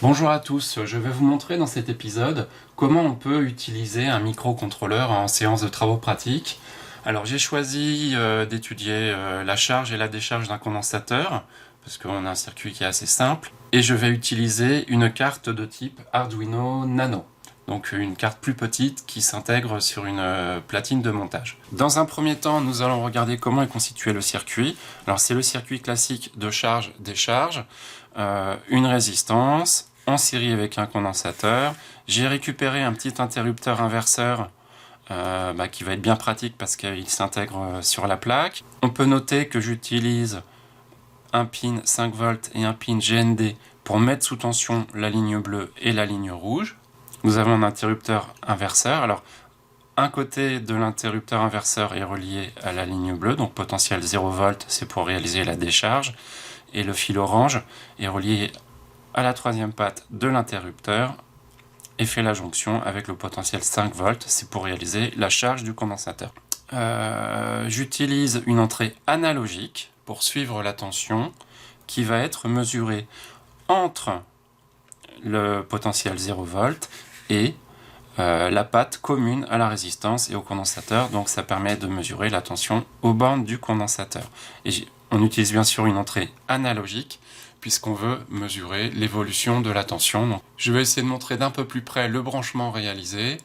Bonjour à tous, je vais vous montrer dans cet épisode comment on peut utiliser un microcontrôleur en séance de travaux pratiques. Alors j'ai choisi d'étudier la charge et la décharge d'un condensateur, parce qu'on a un circuit qui est assez simple, et je vais utiliser une carte de type Arduino Nano. Donc une carte plus petite qui s'intègre sur une platine de montage. Dans un premier temps, nous allons regarder comment est constitué le circuit. Alors c'est le circuit classique de charge-décharge, une résistance, en série avec un condensateur. J'ai récupéré un petit interrupteur inverseur qui va être bien pratique parce qu'il s'intègre sur la plaque. On peut noter que j'utilise un pin 5 volts et un pin GND pour mettre sous tension la ligne bleue et la ligne rouge. Nous avons un interrupteur inverseur. Alors, un côté de l'interrupteur inverseur est relié à la ligne bleue, donc potentiel 0 volts, c'est pour réaliser la décharge. Et le fil orange est relié à la troisième patte de l'interrupteur et fait la jonction avec le potentiel 5 volts, c'est pour réaliser la charge du condensateur. J'utilise une entrée analogique pour suivre la tension qui va être mesurée entre le potentiel 0 volts et la patte commune à la résistance et au condensateur, donc ça permet de mesurer la tension aux bornes du condensateur. Et on utilise bien sûr une entrée analogique puisqu'on veut mesurer l'évolution de la tension. Donc, je vais essayer de montrer d'un peu plus près le branchement réalisé.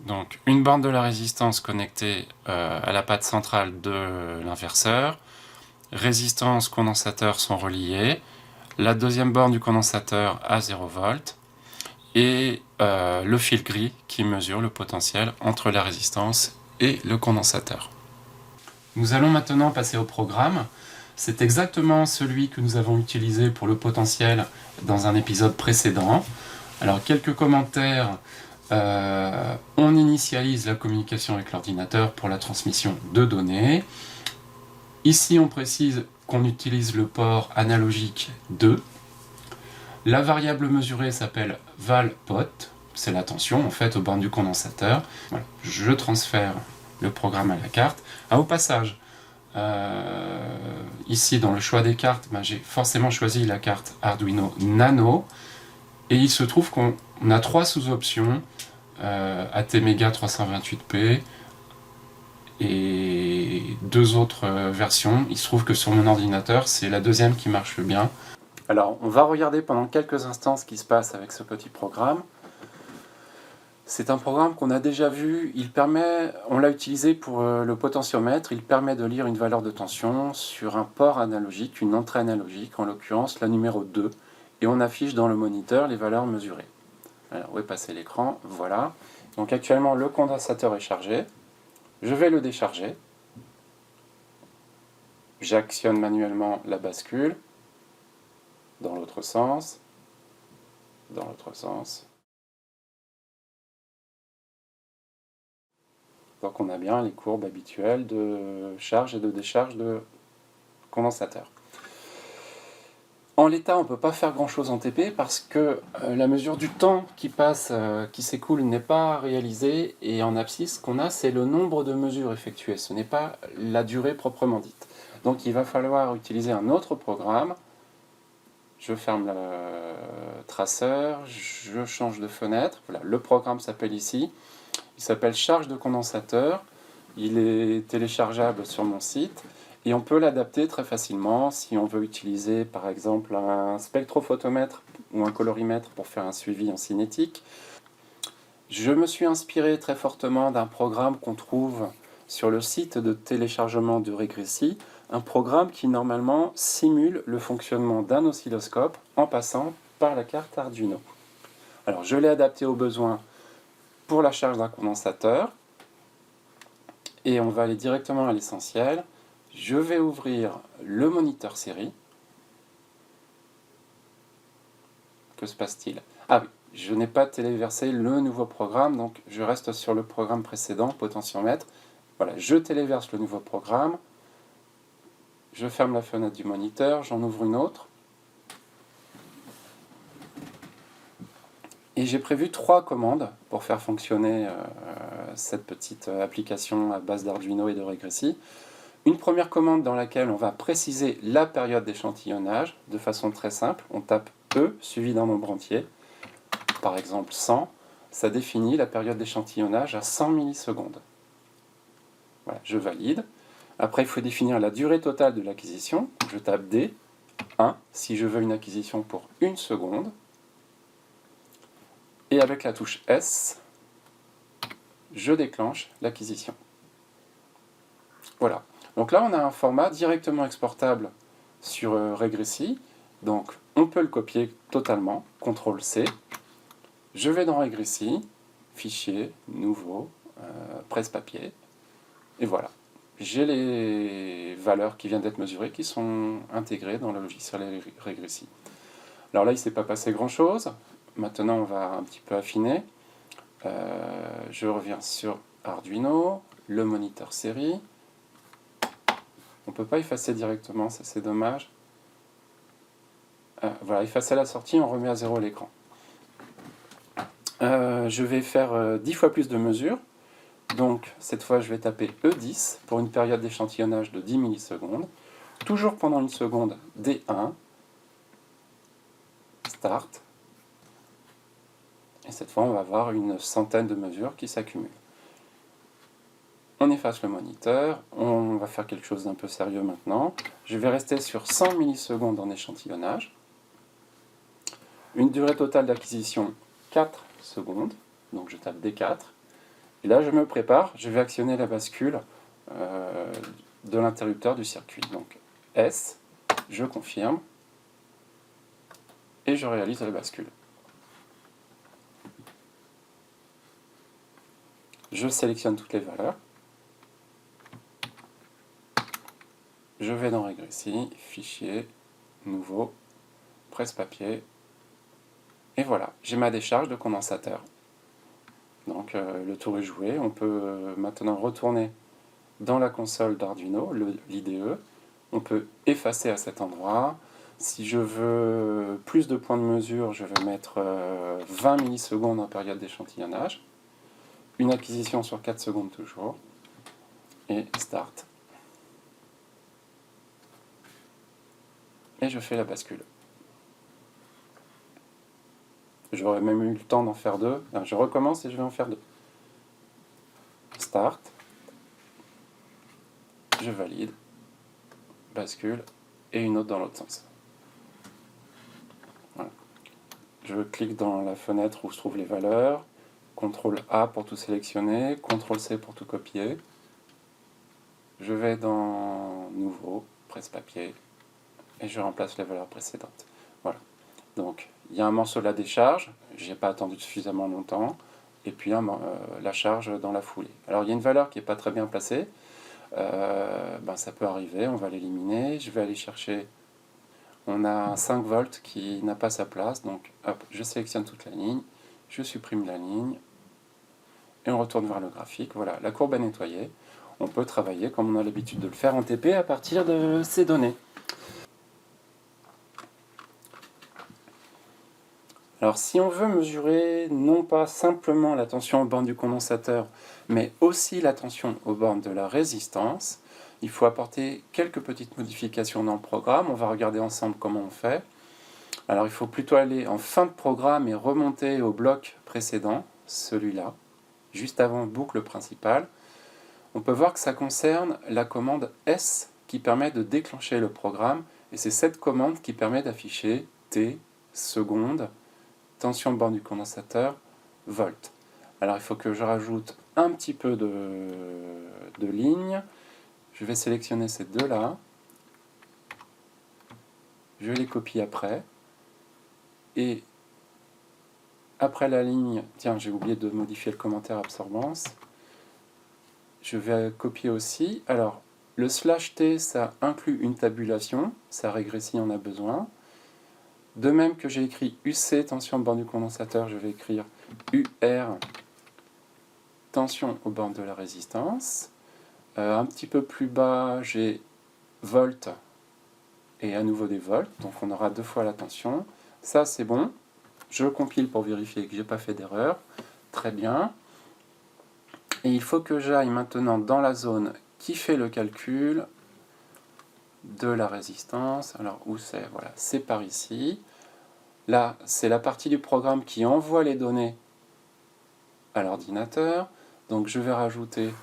Donc une borne de la résistance connectée à la patte centrale de l'inverseur. Résistance, condensateur sont reliés. La deuxième borne du condensateur à 0 volts. Et le fil gris qui mesure le potentiel entre la résistance et le condensateur. Nous allons maintenant passer au programme. C'est exactement celui que nous avons utilisé pour le potentiel dans un épisode précédent. Alors quelques commentaires. On initialise la communication avec l'ordinateur pour la transmission de données. Ici on précise qu'on utilise le port analogique 2. La variable mesurée s'appelle val_pot, c'est la tension en fait aux bornes du condensateur. Voilà. Je transfère le programme à la carte. Au passage, ici dans le choix des cartes, j'ai forcément choisi la carte Arduino Nano et il se trouve qu'on a trois sous-options, ATmega 328p et deux autres versions. Il se trouve que sur mon ordinateur c'est la deuxième qui marche bien. Alors on va regarder pendant quelques instants ce qui se passe avec ce petit programme. C'est un programme qu'on a déjà vu, on l'a utilisé pour le potentiomètre, il permet de lire une valeur de tension sur un port analogique, une entrée analogique, en l'occurrence la numéro 2, et on affiche dans le moniteur les valeurs mesurées. Alors, où est passé l'écran? Voilà. Donc actuellement le condensateur est chargé, je vais le décharger, j'actionne manuellement la bascule, dans l'autre sens, dans l'autre sens. Donc on a bien les courbes habituelles de charge et de décharge de condensateur. En l'état, on ne peut pas faire grand chose en TP parce que la mesure du temps qui passe, qui s'écoule n'est pas réalisée, et en abscisse, ce qu'on a, c'est le nombre de mesures effectuées, ce n'est pas la durée proprement dite. Donc il va falloir utiliser un autre programme. Je ferme le traceur, je change de fenêtre. Voilà, le programme s'appelle ici. Il s'appelle charge de condensateur. Il est téléchargeable sur mon site et on peut l'adapter très facilement si on veut utiliser par exemple un spectrophotomètre ou un colorimètre pour faire un suivi en cinétique. Je me suis inspiré très fortement d'un programme qu'on trouve sur le site de téléchargement de Regressi, un programme qui normalement simule le fonctionnement d'un oscilloscope en passant par la carte Arduino. Alors je l'ai adapté aux besoins pour la charge d'un condensateur et on va aller directement à l'essentiel. Je vais ouvrir le moniteur série. Que se passe-t-il? Ah oui, je n'ai pas téléversé le nouveau programme, donc je reste sur le programme précédent, potentiomètre. Voilà, je téléverse le nouveau programme. Je ferme la fenêtre du moniteur, j'en ouvre une autre. Et j'ai prévu 3 commandes pour faire fonctionner cette petite application à base d'Arduino et de Regressi. Une première commande dans laquelle on va préciser la période d'échantillonnage de façon très simple. On tape E suivi d'un nombre entier, par exemple 100, ça définit la période d'échantillonnage à 100 millisecondes. Voilà, je valide. Après, il faut définir la durée totale de l'acquisition. Je tape D, 1, si je veux une acquisition pour 1 seconde. Et avec la touche S, je déclenche l'acquisition. Voilà. Donc là, on a un format directement exportable sur Regressi. Donc, on peut le copier totalement. CTRL-C. Je vais dans Regressi, Fichier, Nouveau, Presse-Papier. Et voilà. J'ai les valeurs qui viennent d'être mesurées qui sont intégrées dans le logiciel Regressi. Alors là, il ne s'est pas passé grand-chose. Maintenant, on va un petit peu affiner. Je reviens sur Arduino, le moniteur série. On ne peut pas effacer directement, ça c'est dommage. Voilà, effacer la sortie, on remet à 0 l'écran. Je vais faire 10 fois plus de mesures. Donc, cette fois, je vais taper E10 pour une période d'échantillonnage de 10 millisecondes. Toujours pendant une seconde, D1. Start. Et cette fois, on va avoir une centaine de mesures qui s'accumulent. On efface le moniteur. On va faire quelque chose d'un peu sérieux maintenant. Je vais rester sur 100 millisecondes en échantillonnage. Une durée totale d'acquisition, 4 secondes. Donc, je tape D4. Et là, je me prépare, je vais actionner la bascule de l'interrupteur du circuit. Donc S, je confirme, et je réalise la bascule. Je sélectionne toutes les valeurs. Je vais dans Regressi, Fichier, Nouveau, Presse-Papier. Et voilà, j'ai ma décharge de condensateur. Donc le tour est joué. On peut maintenant retourner dans la console d'Arduino, l'IDE. On peut effacer à cet endroit. Si je veux plus de points de mesure, je vais mettre 20 millisecondes en période d'échantillonnage. Une acquisition sur 4 secondes toujours. Et Start. Et je fais la bascule. J'aurais même eu le temps d'en faire 2. Je recommence et je vais en faire 2. Start. Je valide. Bascule. Et une autre dans l'autre sens. Voilà. Je clique dans la fenêtre où se trouvent les valeurs. CTRL A pour tout sélectionner. CTRL C pour tout copier. Je vais dans Nouveau, Presse-Papier. Et je remplace les valeurs précédentes. Voilà. Donc, il y a un morceau de la décharge, je n'ai pas attendu suffisamment longtemps, et puis la charge dans la foulée. Alors, il y a une valeur qui n'est pas très bien placée, ça peut arriver, on va l'éliminer. Je vais aller chercher, on a un 5 volts qui n'a pas sa place, donc hop, je sélectionne toute la ligne, je supprime la ligne, et on retourne vers le graphique. Voilà, la courbe est nettoyée. On peut travailler comme on a l'habitude de le faire en TP à partir de ces données. Alors si on veut mesurer non pas simplement la tension aux bornes du condensateur, mais aussi la tension aux bornes de la résistance, il faut apporter quelques petites modifications dans le programme. On va regarder ensemble comment on fait. Alors il faut plutôt aller en fin de programme et remonter au bloc précédent, celui-là, juste avant boucle principale. On peut voir que ça concerne la commande S qui permet de déclencher le programme, et c'est cette commande qui permet d'afficher T, secondes, tension borne du condensateur, volt. Alors il faut que je rajoute un petit peu de lignes. Je vais sélectionner ces deux-là. Je les copie après. Et après la ligne, tiens, j'ai oublié de modifier le commentaire absorbance. Je vais copier aussi. Alors, le /t, ça inclut une tabulation. Ça Regressi en a besoin. De même que j'ai écrit UC, tension borne du condensateur, je vais écrire UR, tension aux bornes de la résistance. Un petit peu plus bas, j'ai volt et à nouveau des volts, donc on aura 2 fois la tension. Ça, c'est bon. Je compile pour vérifier que je n'ai pas fait d'erreur. Très bien. Et il faut que j'aille maintenant dans la zone qui fait le calcul de la résistance. Alors, où c'est? Voilà, c'est par ici. Là, c'est la partie du programme qui envoie les données à l'ordinateur. Donc je vais rajouter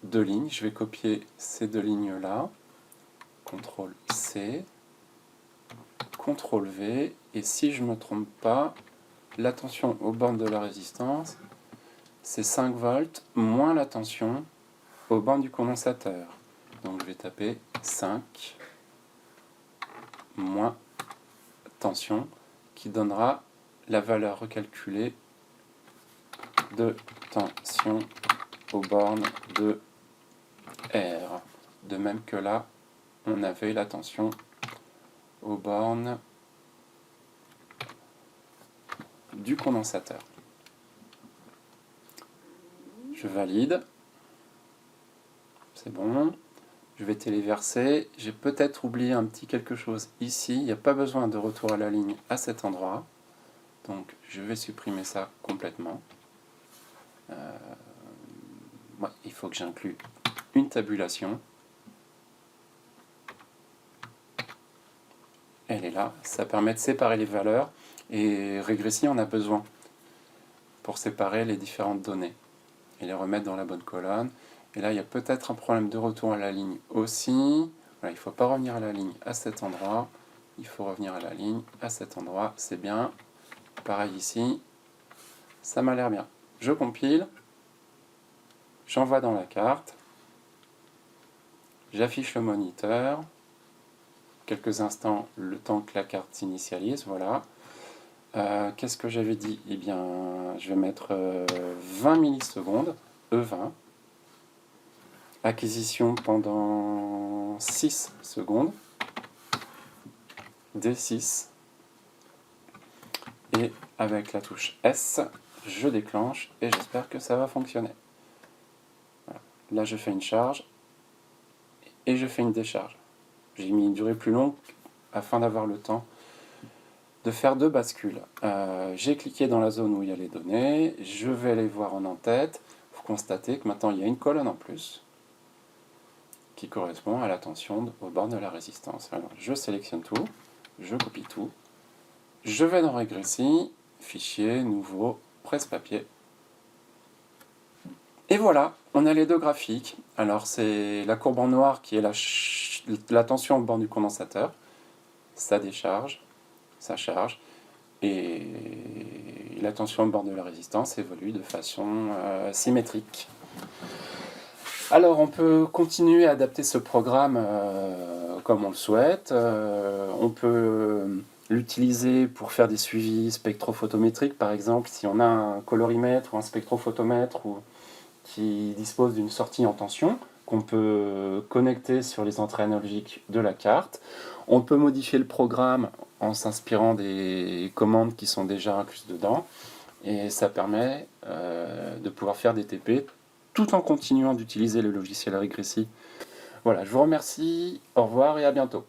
2 lignes. Je vais copier ces 2 lignes-là. CTRL-C, CTRL-V. Et si je ne me trompe pas, la tension aux bornes de la résistance, c'est 5 volts moins la tension aux bornes du condensateur. Donc je vais taper 5 moins tension qui donnera la valeur recalculée de tension aux bornes de R. De même que là, on avait la tension aux bornes du condensateur. Je valide. C'est bon. Je vais téléverser. J'ai peut-être oublié un petit quelque chose ici. Il n'y a pas besoin de retour à la ligne à cet endroit. Donc je vais supprimer ça complètement. Il faut que j'inclue une tabulation. Elle est là. Ça permet de séparer les valeurs. Et Regressi en a besoin pour séparer les différentes données et les remettre dans la bonne colonne. Et là, il y a peut-être un problème de retour à la ligne aussi. Voilà, il ne faut pas revenir à la ligne à cet endroit. Il faut revenir à la ligne à cet endroit. C'est bien. Pareil ici. Ça m'a l'air bien. Je compile. J'envoie dans la carte. J'affiche le moniteur. Quelques instants, le temps que la carte s'initialise. Voilà. Qu'est-ce que j'avais dit? Eh bien, je vais mettre 20 millisecondes. E20. Acquisition pendant 6 secondes, D6, et avec la touche S, je déclenche et j'espère que ça va fonctionner. Voilà. Là, je fais une charge et je fais une décharge. J'ai mis une durée plus longue afin d'avoir le temps de faire 2 bascules. J'ai cliqué dans la zone où il y a les données, je vais les voir en en-tête. Vous constatez que maintenant il y a une colonne en plus qui correspond à la tension aux bornes de la résistance. Alors, je sélectionne tout, je copie tout, je vais dans Regressi, fichier, nouveau, presse-papier. Et voilà, on a les 2 graphiques. Alors, c'est la courbe en noir qui est la tension aux bornes du condensateur, ça décharge, ça charge, et la tension aux bornes de la résistance évolue de façon symétrique. Alors, on peut continuer à adapter ce programme comme on le souhaite. On peut l'utiliser pour faire des suivis spectrophotométriques, par exemple, si on a un colorimètre ou un spectrophotomètre qui dispose d'une sortie en tension, qu'on peut connecter sur les entrées analogiques de la carte. On peut modifier le programme en s'inspirant des commandes qui sont déjà incluses dedans, et ça permet de pouvoir faire des TP tout en continuant d'utiliser le logiciel Regressi. Voilà, je vous remercie, au revoir et à bientôt.